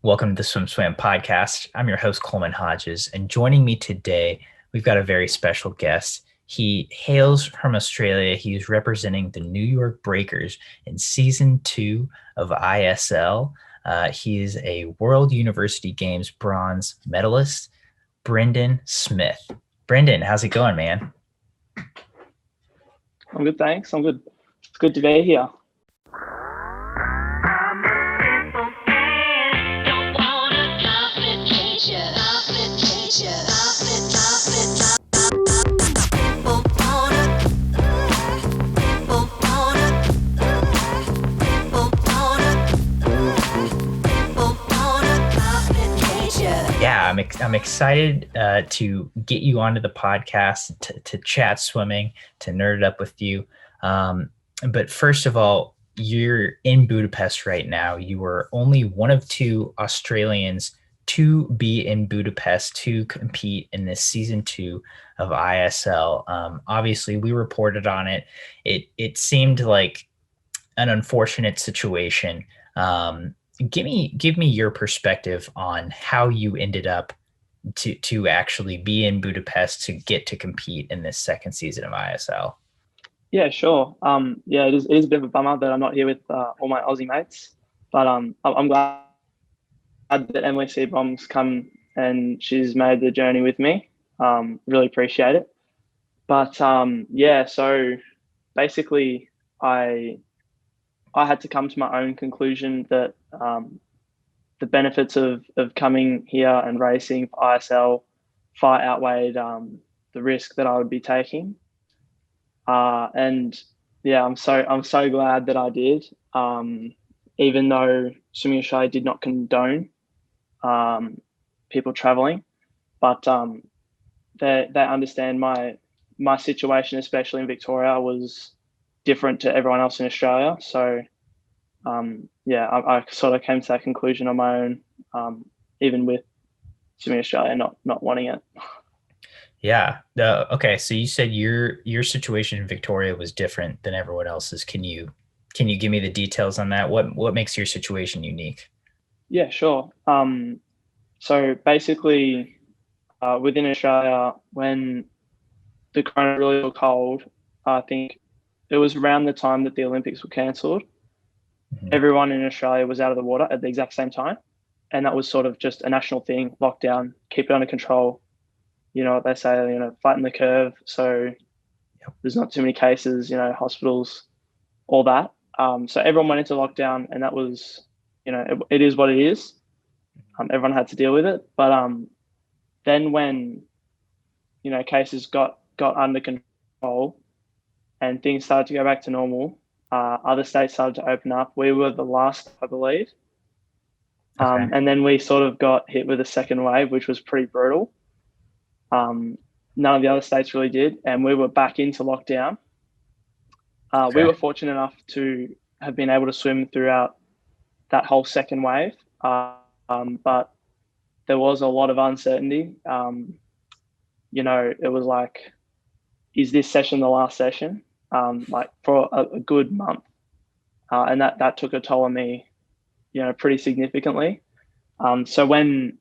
Welcome to the SwimSwam podcast. I'm your host, Coleman Hodges, and joining me today, we've got a very special guest. He hails from Australia. He's representing the New York Breakers in season 2 of ISL. He is a World University Games bronze medalist, Brendon Smith. Brendon, how's it going, man? I'm good, thanks. I'm good. It's good to be here. Yeah, I'm excited to get you onto the podcast to chat swimming, to nerd it up with you. But first of all, you're in Budapest right now. You were only one of 2 Australians to be in Budapest to compete in this season 2 of ISL. Obviously, we reported on it. It seemed like an unfortunate situation. Give me your perspective on how you ended up to actually be in Budapest to get to compete in this second season of ISL. Yeah, sure. It is a bit of a bummer that I'm not here with all my Aussie mates, but I'm glad that Emily Seabrom's come and she's made the journey with me. Really appreciate it. But so basically I had to come to my own conclusion that the benefits of coming here and racing for ISL far outweighed the risk that I would be taking. I'm so glad that I did. Even though Swimming Australia did not condone people traveling, but they understand my situation, especially in Victoria, was different to everyone else in Australia. So I sort of came to that conclusion on my own, even with Swimming Australia not wanting it. Yeah. Okay. So you said your situation in Victoria was different than everyone else's. Can you give me the details on that? What makes your situation unique? Yeah, sure. So basically, within Australia, when the corona really took hold, I think it was around the time that the Olympics were cancelled. Mm-hmm. Everyone in Australia was out of the water at the exact same time. And that was sort of just a national thing, lockdown, keep it under control. You know what they say, flatten the curve. So There's not too many cases, hospitals, all that. So everyone went into lockdown, and that was, it is what it is. Everyone had to deal with it. But then when, cases got under control and things started to go back to normal, other states started to open up. We were the last, I believe. Okay. And then we sort of got hit with a second wave, which was pretty brutal. None of the other states really did. And we were back into lockdown. Okay. We were fortunate enough to have been able to swim throughout that whole second wave. But there was a lot of uncertainty. It was like, is this session the last session? For a good month. And that took a toll on me, pretty significantly. So when,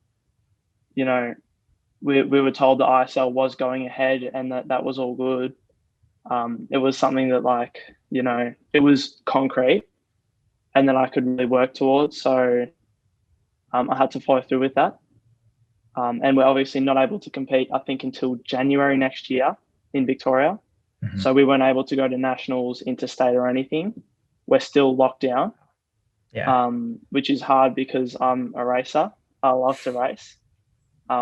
we were told the ISL was going ahead and that was all good, it was something that it was concrete and that I could really work towards. So I had to follow through with that. And we're obviously not able to compete, I think, until January next year in Victoria. Mm-hmm. So we weren't able to go to nationals, interstate or anything. We're still locked down, which is hard because I'm a racer. I love to race,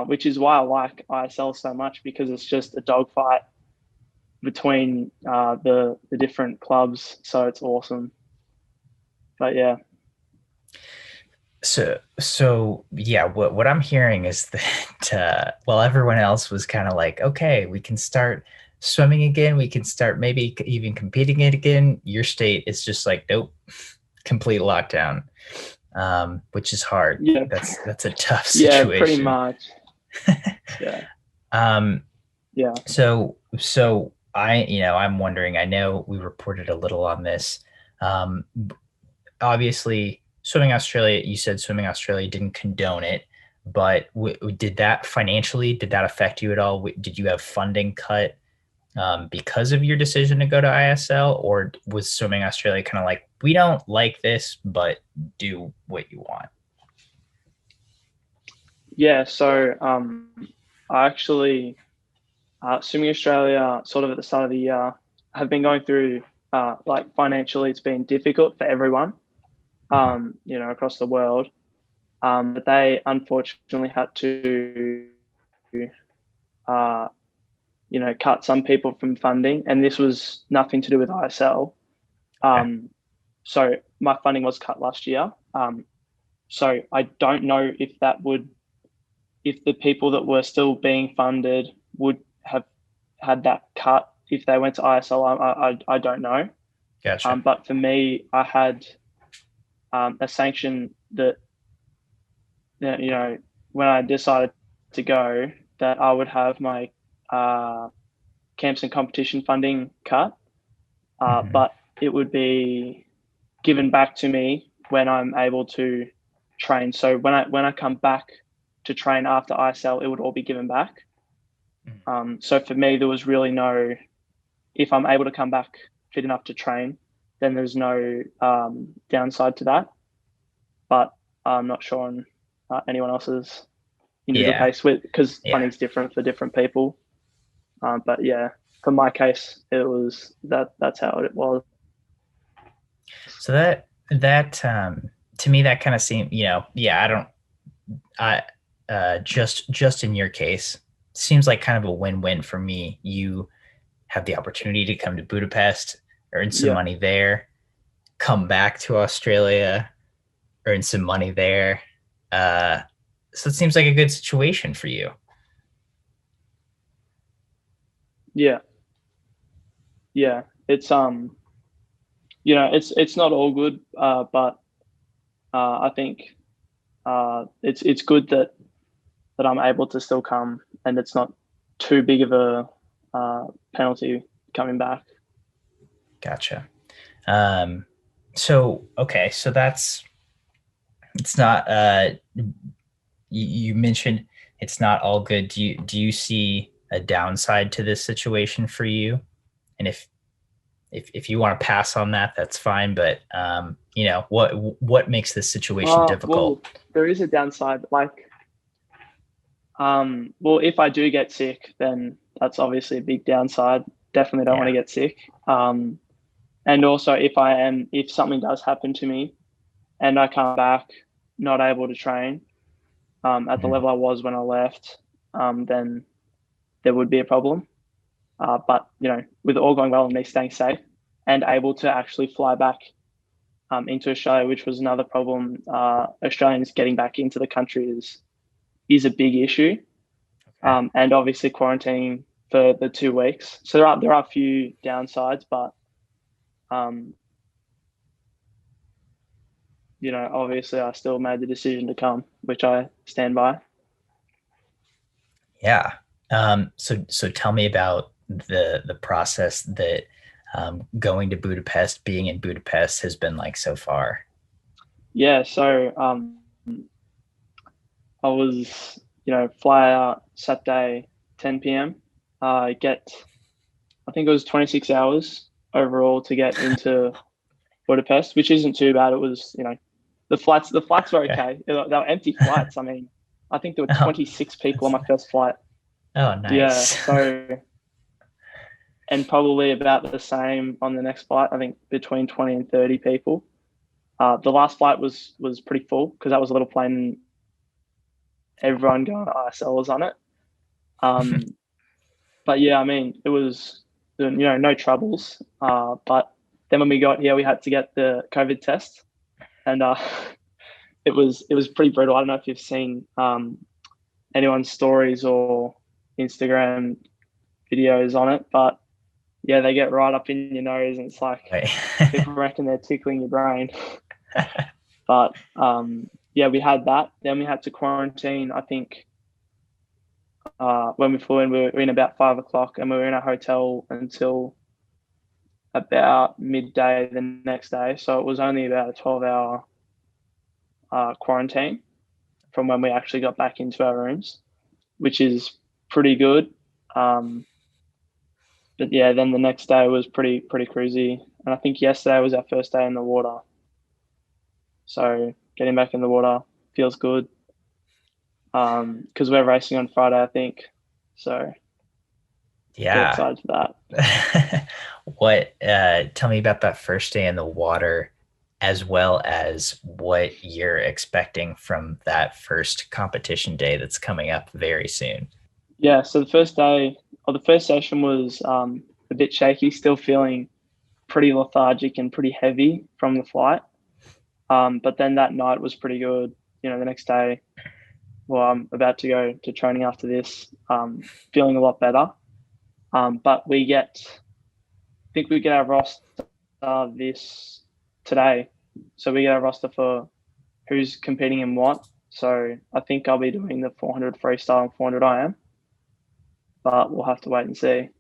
which is why I like ISL so much, because it's just a dogfight between the different clubs. So it's awesome. But yeah. So yeah, what I'm hearing is that while everyone else was kind of like, okay, we can start swimming again, we can start maybe even competing it again, your state is just like, nope, complete lockdown, which is hard. Yeah, that's a tough situation. Yeah, pretty much. Yeah. Yeah. So I'm wondering, I know we reported a little on this. Obviously Swimming Australia, you said Swimming Australia didn't condone it, but did that financially, did that affect you at all? Did you have funding cut because of your decision to go to ISL, or was Swimming Australia kind of like, we don't like this, but do what you want? Yeah, so I actually Swimming Australia, sort of at the start of the year, have been going through like financially, it's been difficult for everyone, Mhm. across the world. But they unfortunately had to, uh, cut some people from funding, and this was nothing to do with ISL. Okay. So my funding was cut last year. So I don't know if the people that were still being funded would have had that cut if they went to ISL. I don't know. Gotcha. But for me, I had a sanction that when I decided to go, that I would have my uh, camps and competition funding cut, Hmm. but it would be given back to me when I'm able to train. So when I come back to train after ISL, it would all be given back. So for me, there was really no. If I'm able to come back fit enough to train, then there's no downside to that. But I'm not sure on anyone else's individual Yeah. case with because Yeah. funding's different for different people. But yeah, for my case, it was that. That's how it was. So that to me that kind of seemed, yeah, I just in your case, seems like kind of a win-win for me. You have the opportunity to come to Budapest, earn some Yeah, money there, come back to Australia, earn some money there. Uh, so it seems like a good situation for you. yeah, yeah. It's not all good, but I think it's good that I'm able to still come, and it's not too big of a penalty coming back. Gotcha. Um, so okay, so that's it's not. You mentioned it's not all good. Do you see a downside to this situation for you? And if you want to pass on that, that's fine. But what makes this situation Well, difficult? there is a downside. Like, well, if I do get sick, then that's obviously a big downside. Definitely don't want to Yeah. get sick. And also, if something does happen to me and I come back not able to train at the Mhm. level I was when I left, then there would be a problem. But with all going well and me staying safe and able to actually fly back into Australia, which was another problem, Australians getting back into the country is a big issue. Okay. And obviously quarantining for the 2 weeks. So there are a few downsides, but um, obviously I still made the decision to come, which I stand by. Yeah. So tell me about the process that going to Budapest, being in Budapest, has been like so far. Yeah, so I was, fly out Saturday 10 p.m. Get I think it was 26 hours overall to get into Budapest, which isn't too bad. It was, the flights were Okay. okay. They were empty flights. I mean, I think there were Oh, 26 people on that's my first flight. oh Yeah, nice. so and probably about the same on the next flight. I think between 20 and 30 people. The last flight was pretty full because that was a little plane. Everyone going to ISL was on it. Um, but yeah, I mean, it was no troubles. But then when we got here, we had to get the COVID test, and it was pretty brutal. I don't know if you've seen anyone's stories or Instagram videos on it, but yeah, they get right up in your nose, and it's like Right. people reckon they're tickling your brain. But yeah, we had that. Then we had to quarantine. I think when we flew in, we were in about 5 o'clock, and we were in a hotel until about midday the next day. So it was only about a 12-hour quarantine from when we actually got back into our rooms, which is pretty good. But yeah, then the next day was pretty cruisy, and I think yesterday was our first day in the water. So getting back in the water feels good. Because we're racing on Friday, I think. So get Yeah. excited for that. Tell me about that first day in the water, as well as what you're expecting from that first competition day that's coming up very soon. Yeah, so the first day, or the first session was a bit shaky, still feeling pretty lethargic and pretty heavy from the flight. But then that night was pretty good. You know, the next day, well, I'm about to go to training after this, feeling a lot better. But I think we get our roster this today. So we get our roster for who's competing in what. So I think I'll be doing the 400 freestyle and 400 IM, but we'll have to wait and see.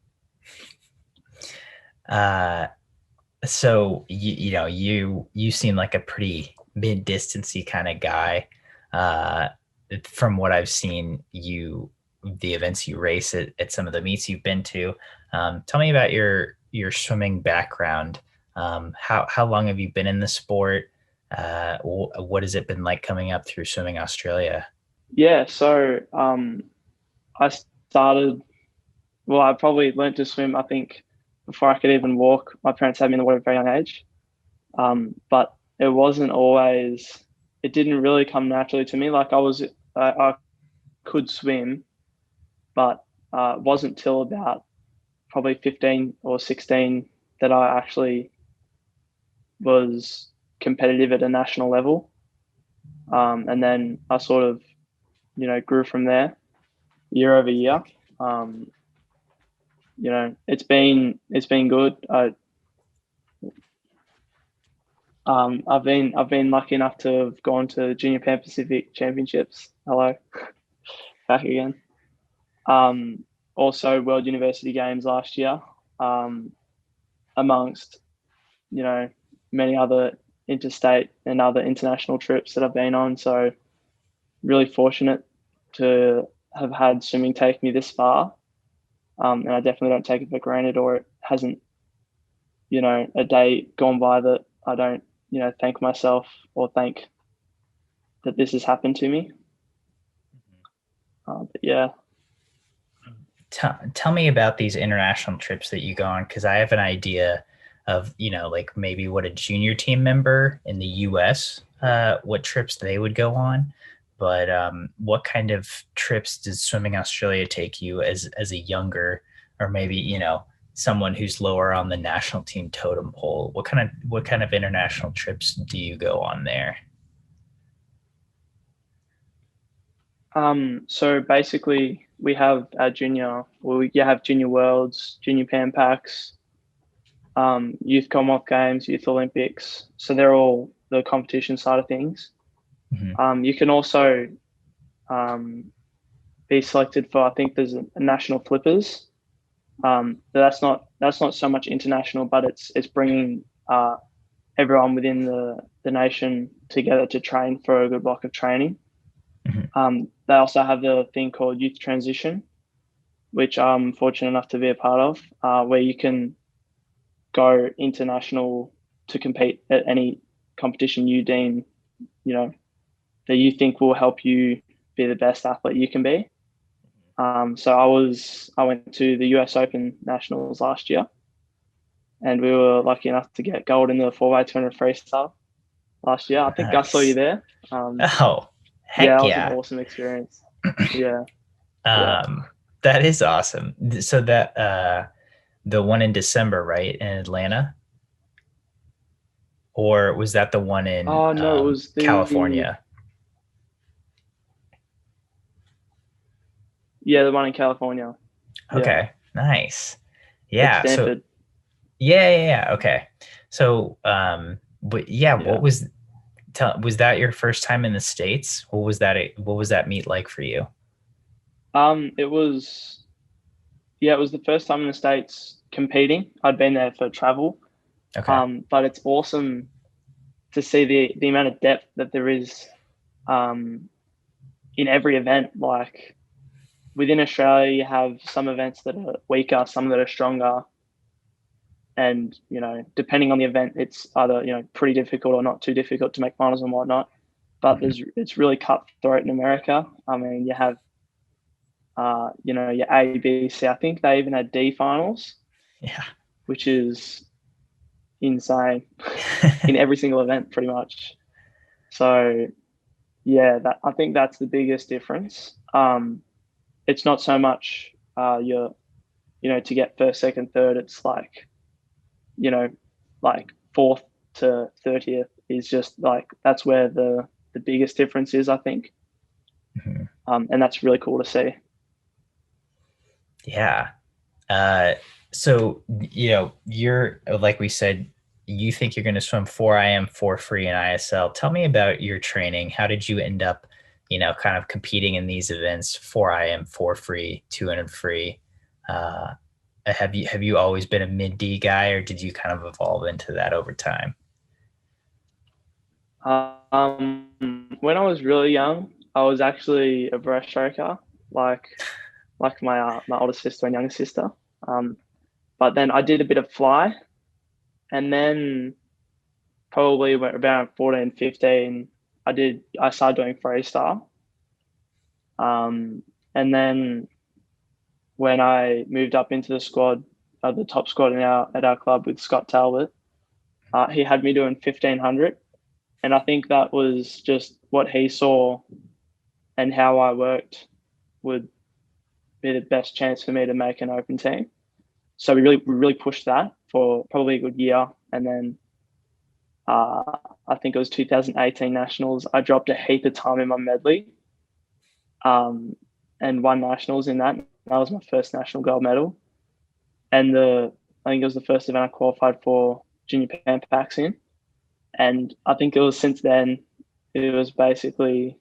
So you seem like a pretty mid-distancey kind of guy. From what I've seen, the events you race at some of the meets you've been to. Tell me about your swimming background. How long have you been in the sport? What has it been like coming up through Swimming Australia? Yeah, so I started. Well, I probably learned to swim, I think, before I could even walk. My parents had me in the water at a very young age. But it wasn't always. It didn't really come naturally to me. Like I could swim, but it wasn't till about probably 15 or 16 that I actually was competitive at a national level. And then I sort of, grew from there year over year. It's been good. I've been lucky enough to have gone to Junior Pan Pacific Championships. Hello, back again. Also World University Games last year, amongst many other interstate and other international trips that I've been on. So really fortunate to have had swimming take me this far, and I definitely don't take it for granted, or it hasn't a day gone by that I don't thank myself or thank that this has happened to me. But yeah. Tell me about these international trips that you go on, because I have an idea of like maybe what a junior team member in the US, what trips they would go on, but what kind of trips does Swimming Australia take you as a younger, or maybe someone who's lower on the national team totem pole? What kind of international trips do you go on there? So basically we have our you have junior worlds, junior Pan Pacs, youth Commonwealth Games, youth Olympics. So they're all the competition side of things. Mm-hmm. You can also be selected for, I think there's a national flippers. That's not so much international, but it's bringing everyone within the nation together to train for a good block of training. Mm-hmm. They also have the thing called Youth Transition, which I'm fortunate enough to be a part of, where you can go international to compete at any competition you deem, that you think will help you be the best athlete you can be. So I went to the US Open Nationals last year, and we were lucky enough to get gold in the 4x200 freestyle last year. I think Nice. I saw you there. Oh, heck yeah, that was yeah. an awesome experience. Yeah. That is awesome. So that the one in December, right, in Atlanta, or was that the one in Oh no, it was California? the one in California. Okay, nice. At Yeah. So Stanford. yeah. Okay. So but yeah, Yeah. was that your first time in the States? What was that meet like for you? It was the first time in the States competing. I'd been there for travel. Okay. But it's awesome to see the amount of depth that there is um, in every event. Like within Australia, you have some events that are weaker, some that are stronger. And, depending on the event, it's either, pretty difficult or not too difficult to make finals and whatnot. But it's really cutthroat in America. I mean, you have, your A, B, C. I think they even had D finals. Yeah. Which is insane in every single event, pretty much. So, yeah, I think that's the biggest difference. It's not so much to get first, second, third. It's like, like fourth to 30th is just like that's where the biggest difference is, I think. And that's really cool to see. Yeah. So, you're like we said, you think you're going to swim 4 IM, 4 free in ISL. Tell me about your training. How did you end up, kind of competing in these events, 4 IM, 4 free, 200 free? Have you always been a mid D guy, or did you kind of evolve into that over time? When I was really young, I was actually a breaststroker, like my older sister and younger sister. But then I did a bit of fly, and then probably about 14, 15, I started doing freestyle. And then when I moved up into the squad, the top squad at our club with Scott Talbot, he had me doing 1500, and I think that was just what he saw and how I worked would be the best chance for me to make an open team. So we really pushed that for probably a good year, and then I think it was 2018 nationals. I dropped a heap of time in my medley, and won nationals in that. That was my first national gold medal, and I think it was the first event I qualified for Junior Pan Pacs in, and I think it was since then it was basically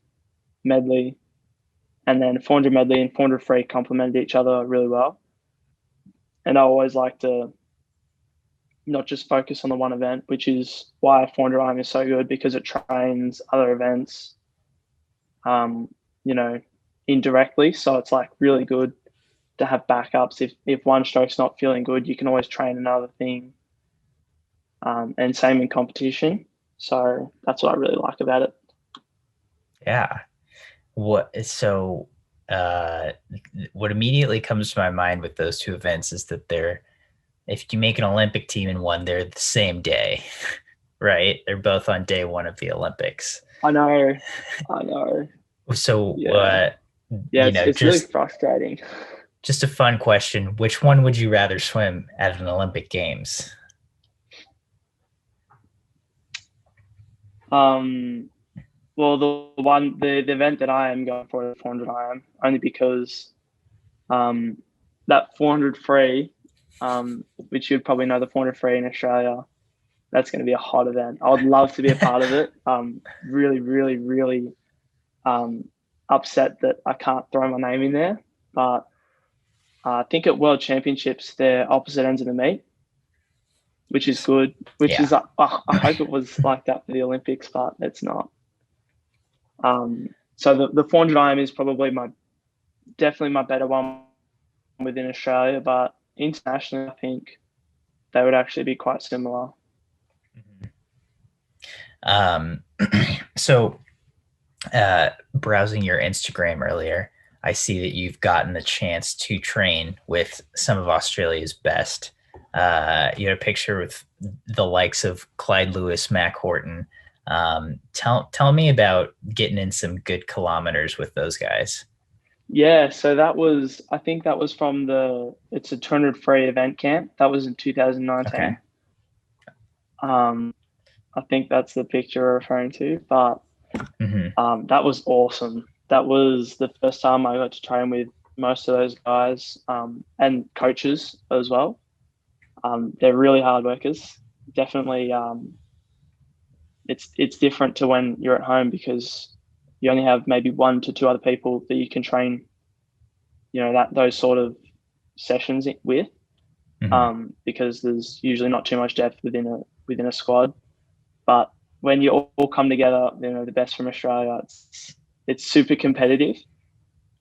medley, and then 400 medley and 400 free complemented each other really well. And I always like to not just focus on the one event, which is why 400 IM is so good, because it trains other events, indirectly. So it's like really good to have backups. If one stroke's not feeling good, you can always train another thing. And same in competition. So that's what I really like about it. Yeah. What immediately comes to my mind with those two events is that if you make an Olympic team in one, they're the same day, right? They're both on day one of the Olympics. I know. So, it's really frustrating. Just a fun question. Which one would you rather swim at an Olympic Games? Well, the event that I am going for is 400 IM, only because that 400 free, which you'd probably know, the 400 free in Australia, that's going to be a hot event. I would love to be a part of it. Really, really, really upset that I can't throw my name in there. But I think at World Championships, they're opposite ends of the meet, which is good. I hope it was like that for the Olympics, but it's not. So the 400 IM is probably definitely my better one within Australia, but internationally, I think they would actually be quite similar. So, browsing your Instagram earlier, I see that you've gotten the chance to train with some of Australia's best. You had a picture with the likes of Clyde Lewis, Mac Horton. Tell me about getting in some good kilometers with those guys. Yeah, so I think that was from it's a 200 free event camp. That was in 2019. Okay. I think that's the picture you're referring to, but that was awesome. That was the first time I got to train with most of those guys, and coaches as well. They're really hard workers. Definitely, it's different to when you're at home, because you only have maybe 1 to 2 other people that you can train, those sort of sessions with, because there's usually not too much depth within a squad. But when you all come together, the best from Australia, it's super competitive.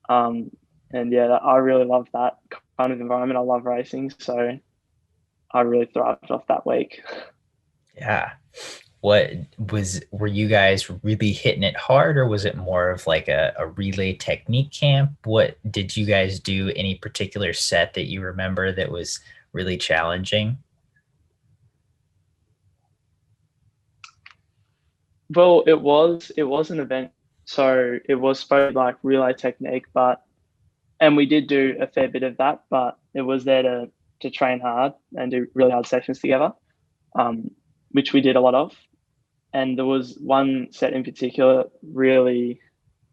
Um, and yeah, I really love that kind of environment. I love racing, so I really thrived off that week. Yeah. Were you guys really hitting it hard, or was it more of like a relay technique camp? What did you guys do? Any particular set that you remember that was really challenging? Well, it was an event, so it was supposed to be like relay technique, and we did do a fair bit of that, but it was there to train hard and do really hard sessions together, um, which we did a lot of. And there was one set in particular really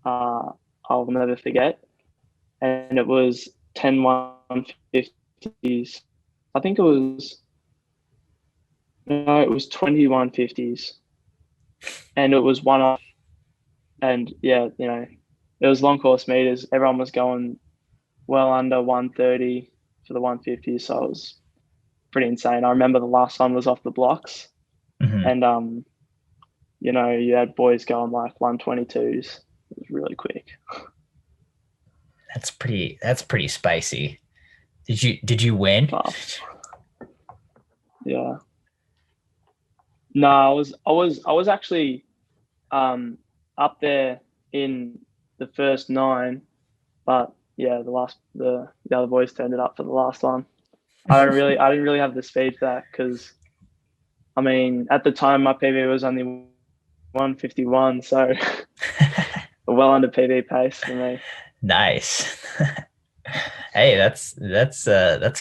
uh, I'll never forget, and it was 10 150s. I think it was no, it was 20 150s, and it was one off. And yeah, it was long course meters. Everyone was going well under 130 for the 150s, so it was pretty insane. I remember the last one was off the blocks, Hmm. and you had boys going like 122s. It was really quick. That's pretty spicy. Did you win? Fast. Yeah. No, I was actually up there in the first nine, but yeah, the other boys turned it up for the last one. I didn't really have the speed for that because I mean at the time my PB was only 151, so well under PB pace for me. Nice. Hey, that's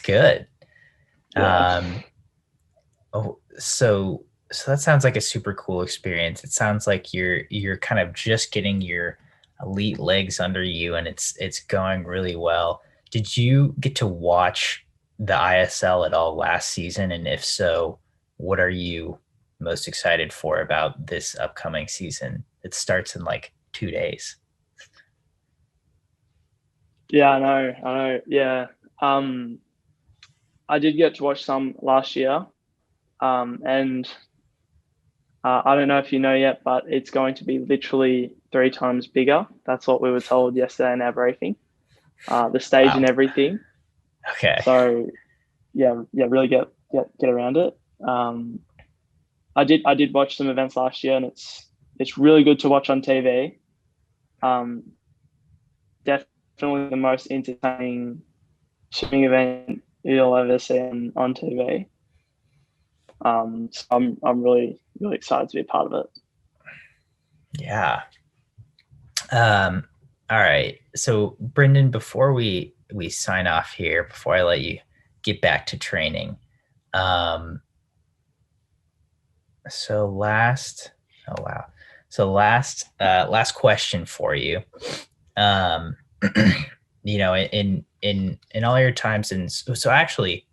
good. Yeah. Um, oh, so that sounds like a super cool experience. It sounds like you're kind of just getting your elite legs under you, and it's going really well. Did you get to watch the ISL at all last season? And if so, what are you most excited for about this upcoming season? It starts in like 2 days. Yeah, I know. Yeah. Um, I did get to watch some last year. And I don't know if you know yet, but it's going to be literally 3 times bigger. That's what we were told yesterday in our briefing. The stage Wow. and everything. Okay. So yeah, really get around it. I did watch some events last year, and it's really good to watch on TV. Um, Definitely the most entertaining swimming event you'll ever see on TV. So I'm really really excited to be a part of it. Yeah. Um, all right. So Brendon, before we sign off here, before I let you get back to training, um, so last oh wow. So last question for you. Um, in all your times, and so actually,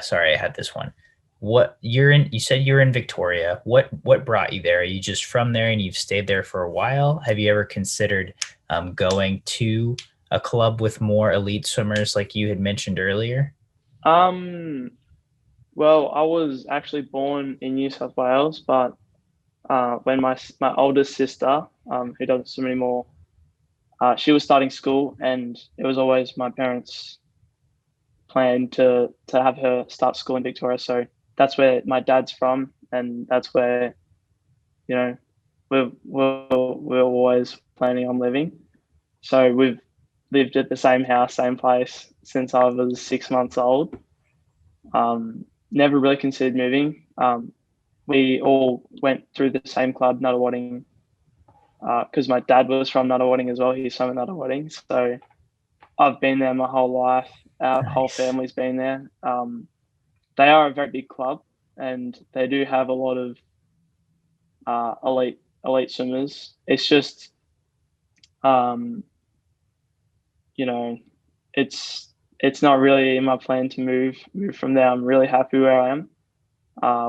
sorry, I had this one. What you're in? You said you're in Victoria. What brought you there? Are you just from there and you've stayed there for a while? Have you ever considered going to a club with more elite swimmers, like you had mentioned earlier? Um, well, I was actually born in New South Wales, but when my oldest sister, who doesn't swim anymore, she was starting school, and it was always my parents' plan to have her start school in Victoria. So that's where my dad's from, and that's where you know we're always planning on living. So we've lived at the same house, same place since I was 6 months old. Never really considered moving. We all went through the same club, Nuttawading, because my dad was from Nuttawading as well. He's from Nuttawading, so I've been there my whole life. Our whole Nice. family's been there. They are a very big club, and they do have a lot of elite swimmers. It's just, um, you know, it's not really in my plan to move from there. I'm really happy where I am.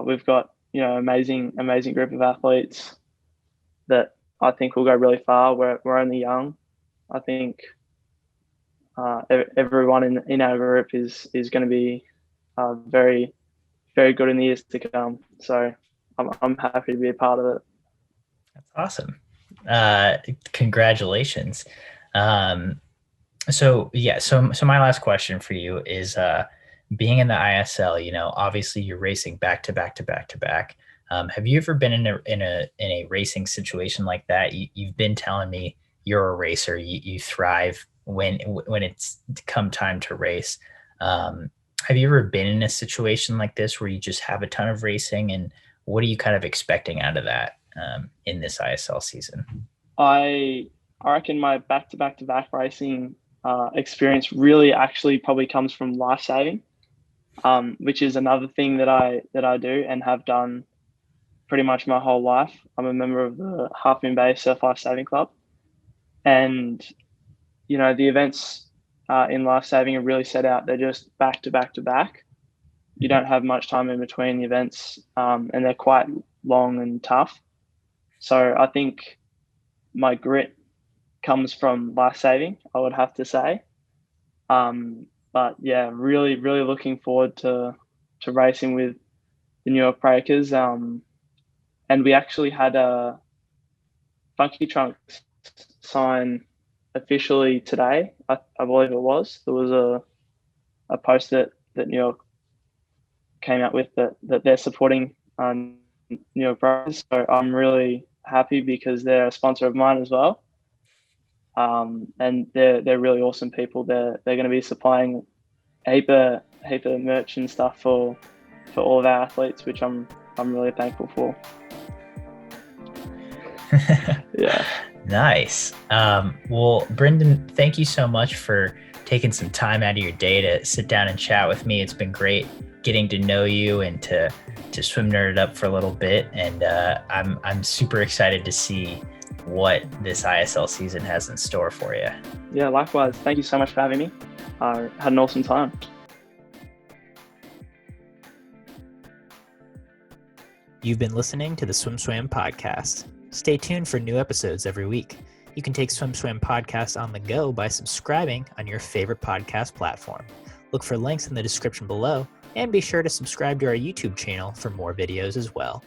We've got amazing group of athletes that I think will go really far. We're only young. I think everyone in our group is going to be very very good in the years to come. So I'm happy to be a part of it. That's awesome. Congratulations. So my last question for you is, being in the ISL, obviously you're racing back to back to back to back. Have you ever been in a racing situation like that? You've been telling me you're a racer. You thrive when it's come time to race. Have you ever been in a situation like this where you just have a ton of racing, and what are you kind of expecting out of that in this ISL season? I reckon my back to back to back racing experience really actually probably comes from life saving, which is another thing that I do and have done pretty much my whole life. I'm a member of the Half Moon Bay Surf Life Saving Club, and the events in life saving are really set out. They're just back to back to back. You don't have much time in between the events, and they're quite long and tough. So I think my grit comes from life saving, I would have to say. But yeah, really, really looking forward to racing with the New York Breakers. And we actually had a Funky Trunks sign officially today. I believe it was. There was a post that New York came out with that they're supporting New York Breakers. So I'm really happy because they're a sponsor of mine as well. And they're really awesome people. They're going to be supplying a heap of merch and stuff for all of our athletes, which I'm really thankful for. Yeah. Nice. Well, Brendon, thank you so much for taking some time out of your day to sit down and chat with me. It's been great getting to know you and to swim nerd it up for a little bit. And I'm super excited to see what this ISL season has in store for you. Yeah, likewise. Thank you so much for having me. I had an awesome time. You've been listening to the SwimSwam podcast. Stay tuned for new episodes every week. You can take SwimSwam podcast on the go by subscribing on your favorite podcast platform. Look for links in the description below, and be sure to subscribe to our YouTube channel for more videos as well.